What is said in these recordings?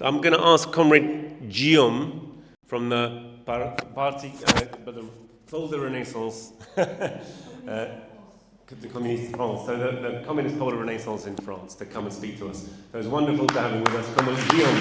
I'm going to ask Comrade Guillaume from the party, called the Renaissance, the Communiste France, so the Communist Pole of Renaissance in France, to come and speak to us. So it's wonderful to have him with us, Comrade Guillaume.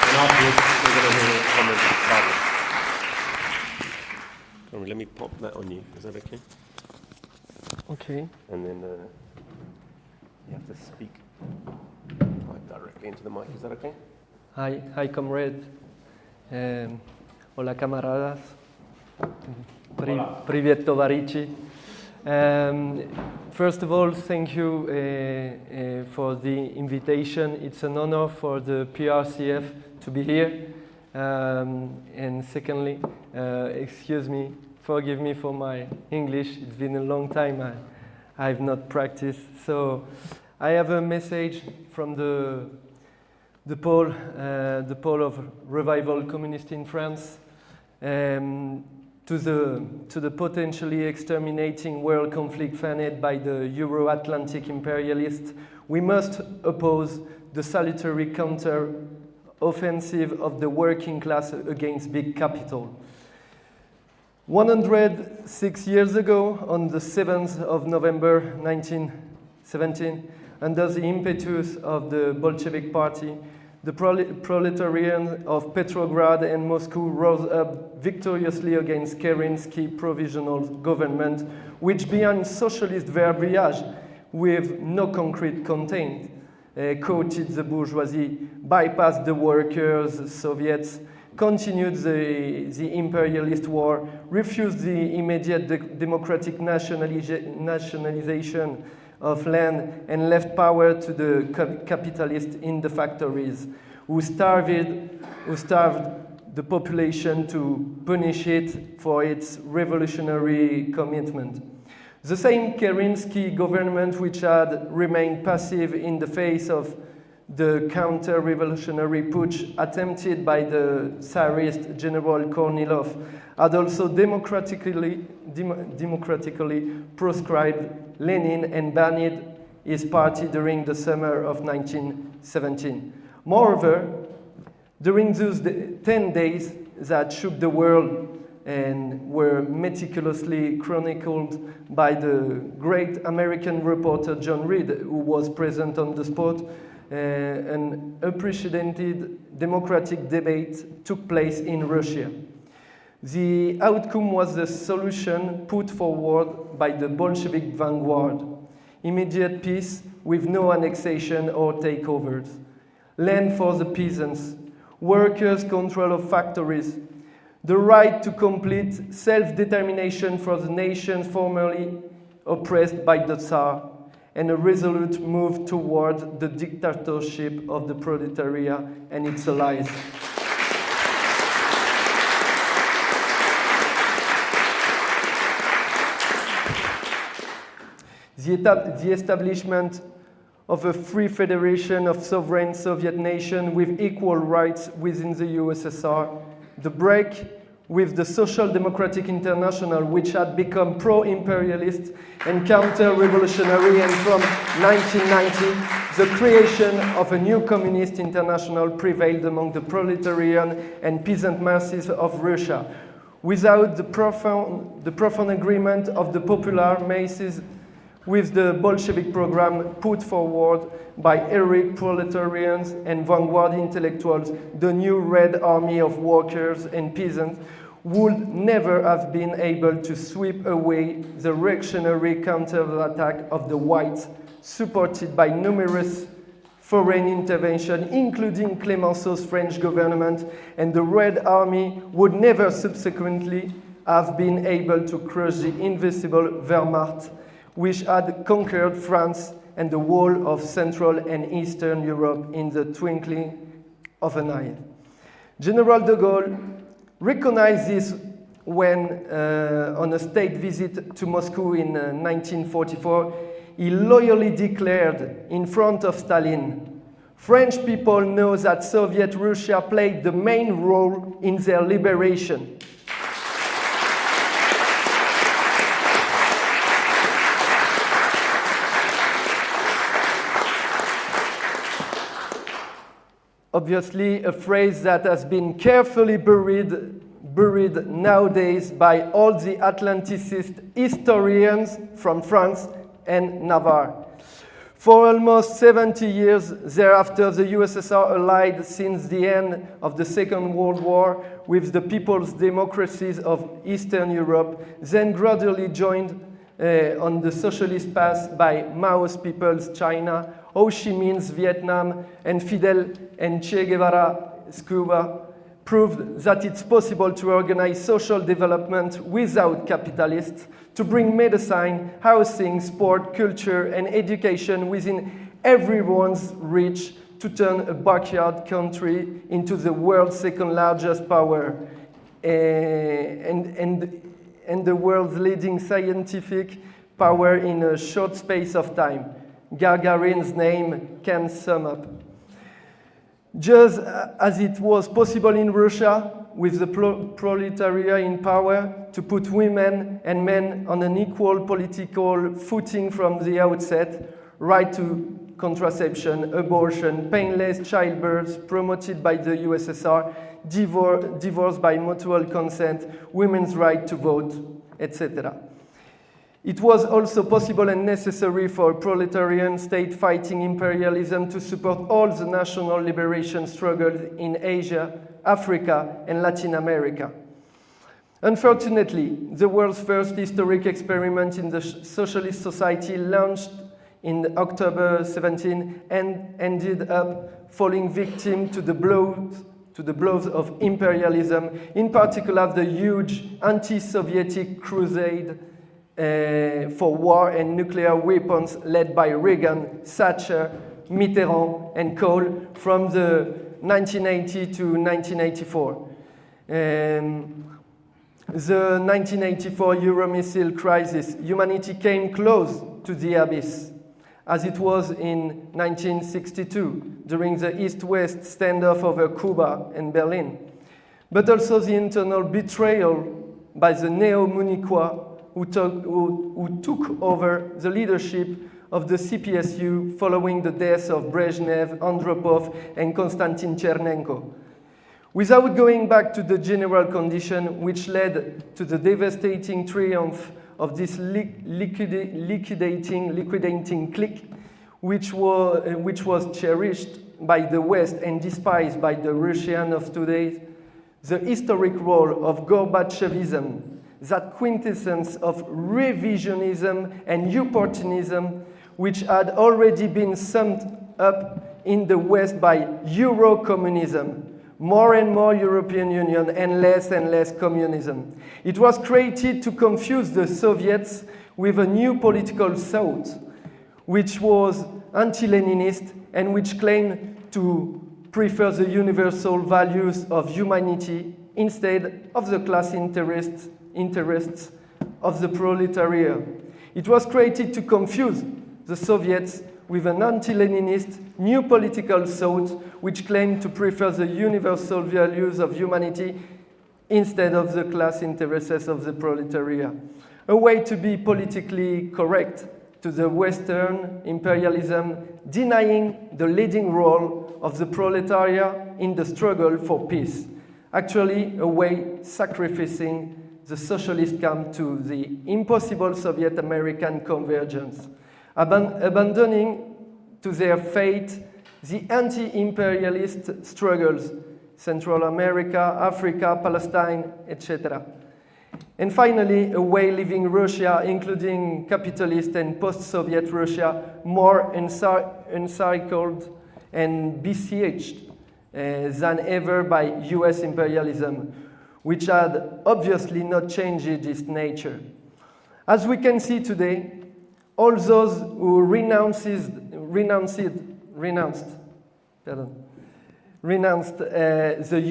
And afterwards, we're going to hear Comrade Bolivar. Comrade, let me pop that on you. Is that okay? Okay. And then you have to speak directly into the mic. Is that okay? Hi, comrade. Hola, camaradas. Привет, товарищи. First of all, thank you for the invitation. It's an honor for the PRCF to be here. And secondly, excuse me, forgive me for my English. It's been a long time I've not practiced. So I have a message from the pole of revival communist in France, to the potentially exterminating world conflict funded by the Euro-Atlantic imperialists. We must oppose the salutary counter-offensive of the working class against big capital. 106 years ago, on the 7th of November 1917, under the impetus of the Bolshevik Party, the proletariat of Petrograd and Moscow rose up victoriously against Kerensky provisional government, which beyond socialist verbiage with no concrete content, courted the bourgeoisie, bypassed the workers, Soviets, continued the imperialist war, refused the immediate democratic nationalization of land, and left power to the capitalists in the factories, who starved the population to punish it for its revolutionary commitment. The same Kerensky government, which had remained passive in the face of the counter-revolutionary putsch attempted by the Tsarist General Kornilov, had also democratically proscribed Lenin and banned his party during the summer of 1917. Moreover, during those 10 days that shook the world and were meticulously chronicled by the great American reporter John Reed, who was present on the spot, an unprecedented democratic debate took place in Russia. The outcome was the solution put forward by the Bolshevik vanguard: immediate peace with no annexation or takeovers, land for the peasants, workers' control of factories, the right to complete self-determination for the nations formerly oppressed by the Tsar, and a resolute move toward the dictatorship of the proletariat and its allies. The establishment of a free federation of sovereign Soviet nations with equal rights within the USSR, the break with the Social Democratic International, which had become pro-imperialist and counter-revolutionary, and from 1990, the creation of a new communist international prevailed among the proletarian and peasant masses of Russia. Without the profound agreement of the popular masses with the Bolshevik program put forward by heroic proletarians and vanguard intellectuals, the new Red Army of workers and peasants would never have been able to sweep away the reactionary counterattack of the whites, supported by numerous foreign interventions, including Clemenceau's French government, and the Red Army would never subsequently have been able to crush the invincible Wehrmacht, which had conquered France and the whole of Central and Eastern Europe in the twinkling of an eye. General de Gaulle recognized this when, on a state visit to Moscow in 1944, he loyally declared in front of Stalin, "French people know that Soviet Russia played the main role in their liberation." Obviously, a phrase that has been carefully buried nowadays by all the Atlanticist historians from France and Navarre. For almost 70 years thereafter, the USSR allied since the end of the Second World War with the people's democracies of Eastern Europe, then gradually joined on the socialist path by Mao's People's China, Ho Chi Minh's Vietnam, and Fidel and Che Guevara's Cuba, proved that it's possible to organize social development without capitalists, to bring medicine, housing, sport, culture, and education within everyone's reach, to turn a backyard country into the world's second largest power, and the world's leading scientific power in a short space of time. Gagarin's name can sum up. Just as it was possible in Russia, with the proletariat in power, to put women and men on an equal political footing from the outset, right to contraception, abortion, painless childbirth promoted by the USSR, divorce by mutual consent, women's right to vote, etc. It was also possible and necessary for a proletarian state fighting imperialism to support all the national liberation struggles in Asia, Africa, and Latin America. Unfortunately, the world's first historic experiment in the socialist society launched in October 17 and ended up falling victim to the blows of imperialism, in particular the huge anti-Sovietic crusade for war and nuclear weapons led by Reagan, Thatcher, Mitterrand, and Kohl from the 1980 to 1984. The 1984 Euromissile crisis, humanity came close to the abyss, as it was in 1962 during the East-West standoff over Cuba and Berlin, but also the internal betrayal by the neo-Munichois who took over the leadership of the CPSU following the deaths of Brezhnev, Andropov, and Konstantin Chernenko. Without going back to the general condition which led to the devastating triumph of this liquidating clique, which was cherished by the West and despised by the Russian of today, the historic role of Gorbachevism, that quintessence of revisionism and opportunism, which had already been summed up in the West by Euro-communism, more and more European Union and less communism. It was created to confuse the Soviets with a new political thought, which was anti-Leninist and which claimed to prefer the universal values of humanity instead of the class interests of the proletariat. It was created to confuse the Soviets with an anti-Leninist new political thought which claimed to prefer the universal values of humanity instead of the class interests of the proletariat. A way to be politically correct to the Western imperialism, denying the leading role of the proletariat in the struggle for peace. Actually, a way sacrificing the socialist camp to the impossible Soviet-American convergence, abandoning to their fate the anti-imperialist struggles, Central America, Africa, Palestine, etc. And finally, a way leaving Russia, including capitalist and post-Soviet Russia, more encircled and besieged than ever by US imperialism, which had obviously not changed its nature. As we can see today, all those who renounced the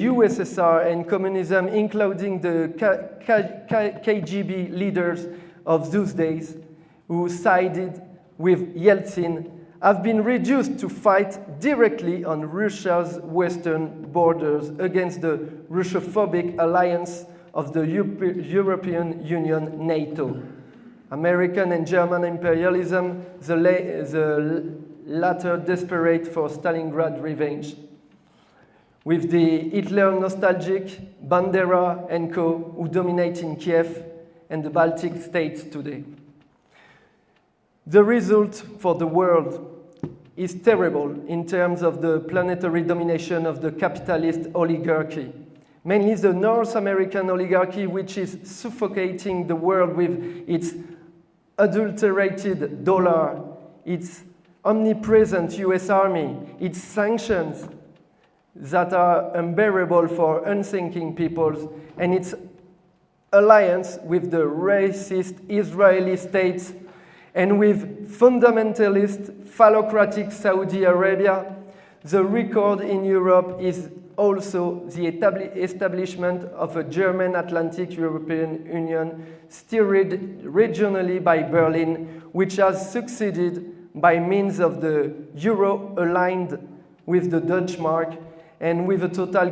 USSR and communism, including the KGB leaders of those days, who sided with Yeltsin, have been reduced to fight directly on Russia's western borders against the Russophobic alliance of the European Union, NATO. American and German imperialism, the latter desperate for Stalingrad revenge. with the Hitler nostalgic Bandera and co. who dominate in Kiev and the Baltic states today. The result for the world is terrible in terms of the planetary domination of the capitalist oligarchy, mainly the North American oligarchy, which is suffocating the world with its adulterated dollar, its omnipresent US Army, its sanctions that are unbearable for unthinking peoples, and its alliance with the racist Israeli state and with fundamentalist phallocratic Saudi Arabia. The record in Europe is also the establishment of a German Atlantic European Union steered regionally by Berlin, which has succeeded by means of the euro aligned with the Dutch mark and with a total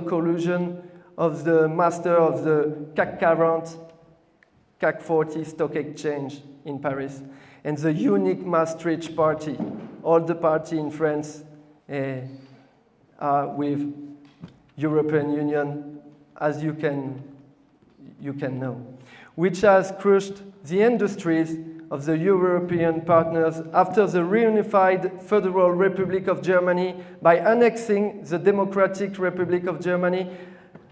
collusion of the master of the CAC 40, CAC 40 stock exchange in Paris, and the unique Maastricht party. All the parties in France are with European Union, as you can know, which has crushed the industries of the European partners after the reunified Federal Republic of Germany by annexing the Democratic Republic of Germany.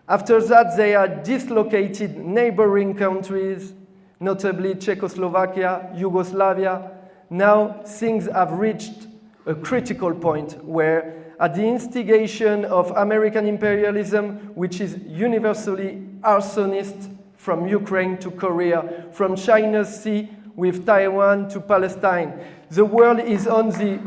After that, they had dislocated neighboring countries, notably Czechoslovakia, Yugoslavia. Now things have reached a critical point where, at the instigation of American imperialism, which is universally arsonist from Ukraine to Korea, from China's Sea with Taiwan to Palestine, the world is on the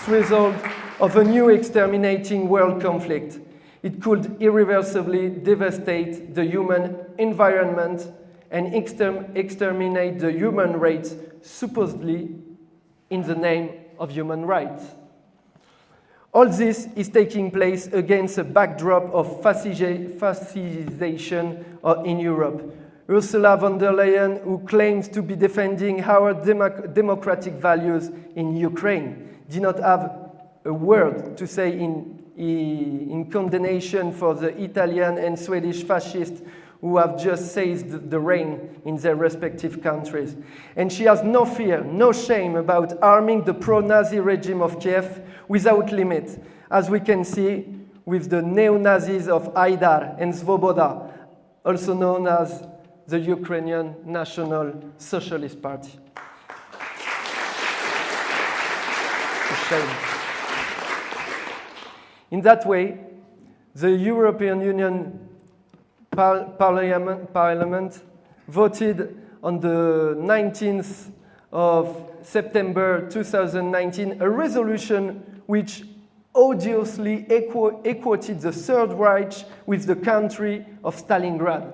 threshold of a new exterminating world conflict. It could irreversibly devastate the human environment and exterminate the human race, supposedly in the name of human rights. All this is taking place against a backdrop of fascisation in Europe. Ursula von der Leyen, who claims to be defending our democratic values in Ukraine, did not have a word to say in condemnation for the Italian and Swedish fascists who have just seized the reign in their respective countries. And she has no fear, no shame about arming the pro-Nazi regime of Kiev without limit, as we can see with the neo-Nazis of Haidar and Svoboda, also known as the Ukrainian National Socialist Party. A shame. In that way, the European Union Parliament voted on the 19th of September 2019 a resolution which odiously equated the Third Reich with the country of Stalingrad.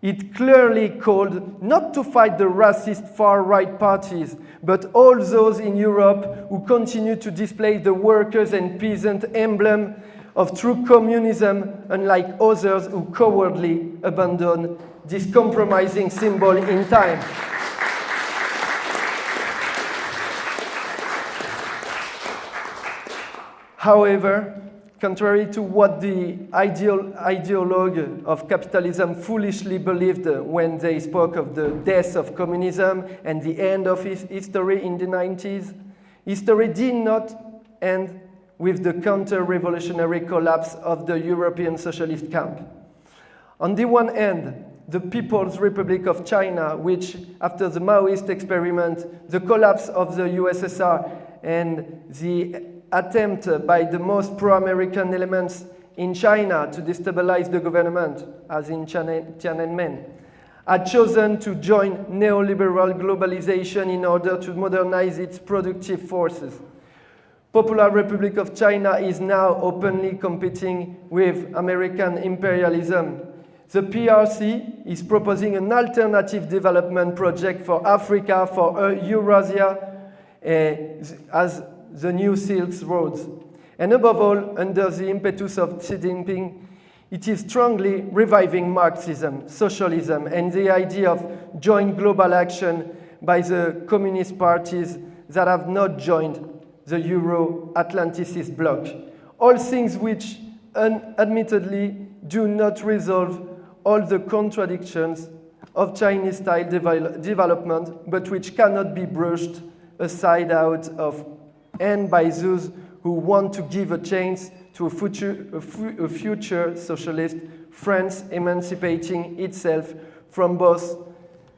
It clearly called not to fight the racist far-right parties, but all those in Europe who continue to display the workers' and peasant emblem of true communism, unlike others who cowardly abandon this compromising symbol in time. However, contrary to what the ideologue of capitalism foolishly believed when they spoke of the death of communism and the end of history in the 90s, history did not end with the counter-revolutionary collapse of the European socialist camp. On the one hand, the People's Republic of China, which, after the Maoist experiment, the collapse of the USSR, and the attempt by the most pro-American elements in China to destabilize the government, as in Tiananmen, had chosen to join neoliberal globalization in order to modernize its productive forces. Popular Republic of China is now openly competing with American imperialism. The PRC is proposing an alternative development project for Africa, for Eurasia, as the new Silk Roads. And above all, under the impetus of Xi Jinping, it is strongly reviving Marxism, socialism, and the idea of joint global action by the communist parties that have not joined the Euro-Atlanticist bloc. All things which admittedly do not resolve all the contradictions of Chinese-style development, but which cannot be brushed aside out of and by those who want to give a chance to a future socialist France emancipating itself from both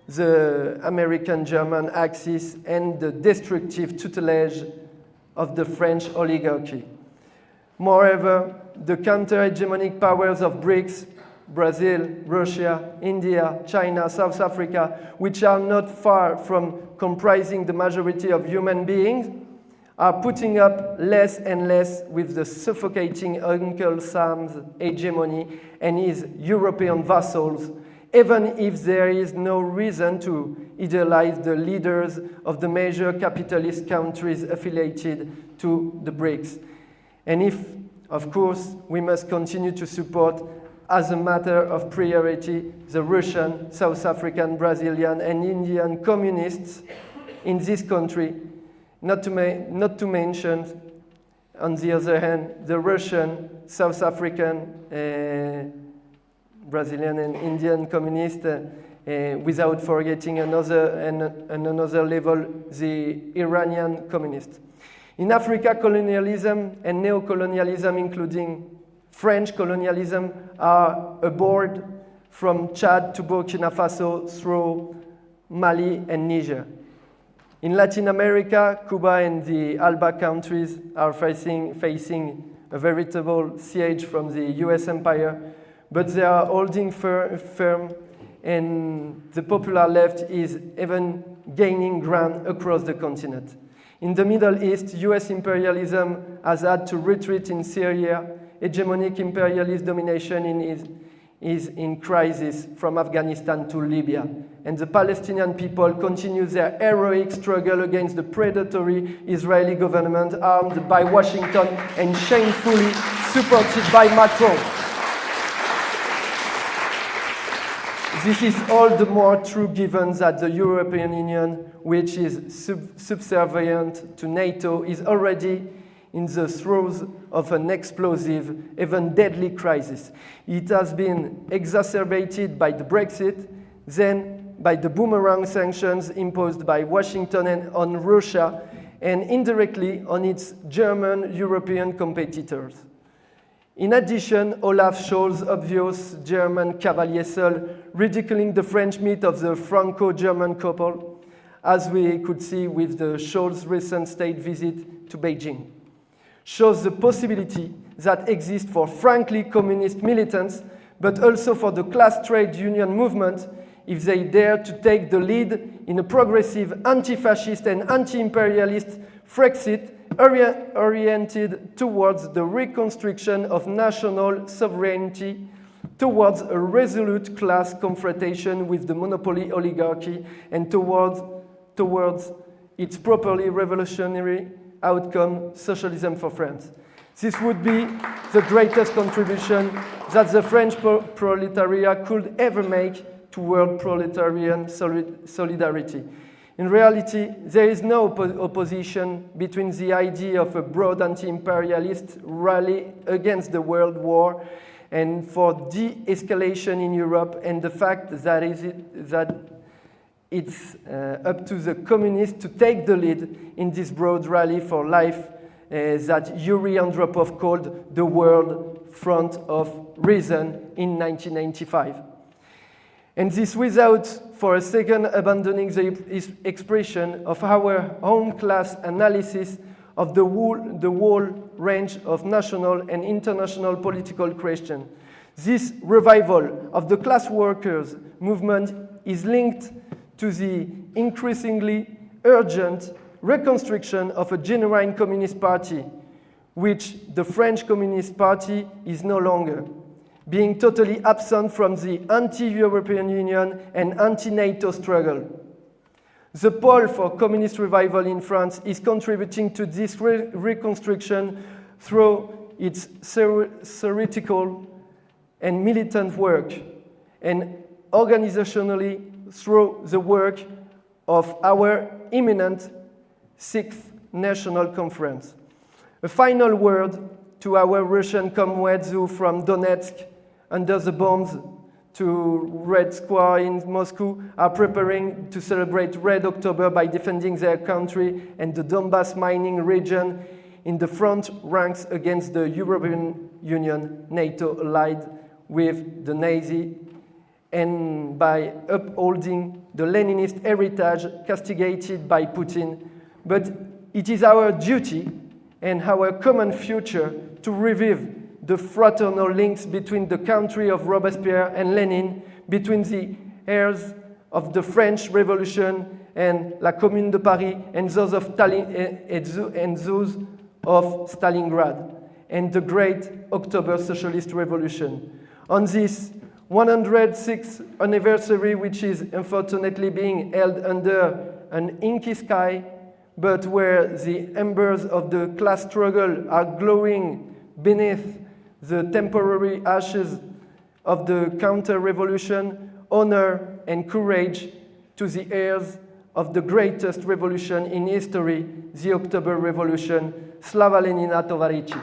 the American-German axis and the destructive tutelage of the French oligarchy. Moreover, the counter-hegemonic powers of BRICS, Brazil, Russia, India, China, South Africa, which are not far from comprising the majority of human beings, are putting up less and less with the suffocating Uncle Sam's hegemony and his European vassals, even if there is no reason to idealize the leaders of the major capitalist countries affiliated to the BRICS. And if, of course, we must continue to support, as a matter of priority, the Russian, South African, Brazilian, and Indian communists in this country, not to mention, on the other hand, the Russian, South African, Brazilian, and Indian communists, without forgetting another level, the Iranian communists. In Africa, colonialism and neo-colonialism, including French colonialism, are abhorred from Chad to Burkina Faso through Mali and Niger. In Latin America, Cuba and the ALBA countries are facing a veritable siege from the US empire, but they are holding firm, and the popular left is even gaining ground across the continent. In the Middle East, US imperialism has had to retreat in Syria. Hegemonic imperialist domination is in crisis from Afghanistan to Libya. And the Palestinian people continue their heroic struggle against the predatory Israeli government armed by Washington and shamefully supported by Macron. This is all the more true given that the European Union, which is subservient to NATO, is already in the throes of an explosive, even deadly crisis. It has been exacerbated by the Brexit, then by the boomerang sanctions imposed by Washington on Russia, and indirectly on its German European competitors. In addition, Olaf Scholz's obvious German cavalier soul, ridiculing the French myth of the Franco-German couple, as we could see with the Scholz recent state visit to Beijing, shows the possibility that exists for frankly communist militants, but also for the class trade union movement, if they dare to take the lead in a progressive, anti-fascist and anti-imperialist Frexit oriented towards the reconstruction of national sovereignty, towards a resolute class confrontation with the monopoly oligarchy, and towards its properly revolutionary outcome, socialism for France. This would be the greatest contribution that the French proletariat could ever make to world proletarian solidarity. In reality, there is no opposition between the idea of a broad anti-imperialist rally against the world war and for de-escalation in Europe, and the fact that it's up to the communists to take the lead in this broad rally for life that Yuri Andropov called the World Front of Reason in 1995. And this without, for a second, abandoning the expression of our own class analysis of the whole range of national and international political questions. This revival of the class workers' movement is linked to the increasingly urgent reconstruction of a genuine communist party, which the French Communist Party is no longer, being totally absent from the anti-European Union and anti-NATO struggle. The Pole for Communist Revival in France is contributing to this reconstruction through its theoretical and militant work, and organizationally through the work of our eminent 6th National Conference. A final word to our Russian comrades who from Donetsk, under the bombs to Red Square in Moscow, are preparing to celebrate Red October by defending their country and the Donbas mining region in the front ranks against the European Union, NATO allied with the Nazi, and by upholding the Leninist heritage castigated by Putin. But it is our duty and our common future to revive the fraternal links between the country of Robespierre and Lenin, between the heirs of the French Revolution and La Commune de Paris, and those of Stalingrad, and the great October Socialist Revolution. On this 106th anniversary, which is unfortunately being held under an inky sky, but where the embers of the class struggle are glowing beneath the temporary ashes of the counter-revolution, honor and courage to the heirs of the greatest revolution in history, the October Revolution. Slava Lenina, Tovarichi.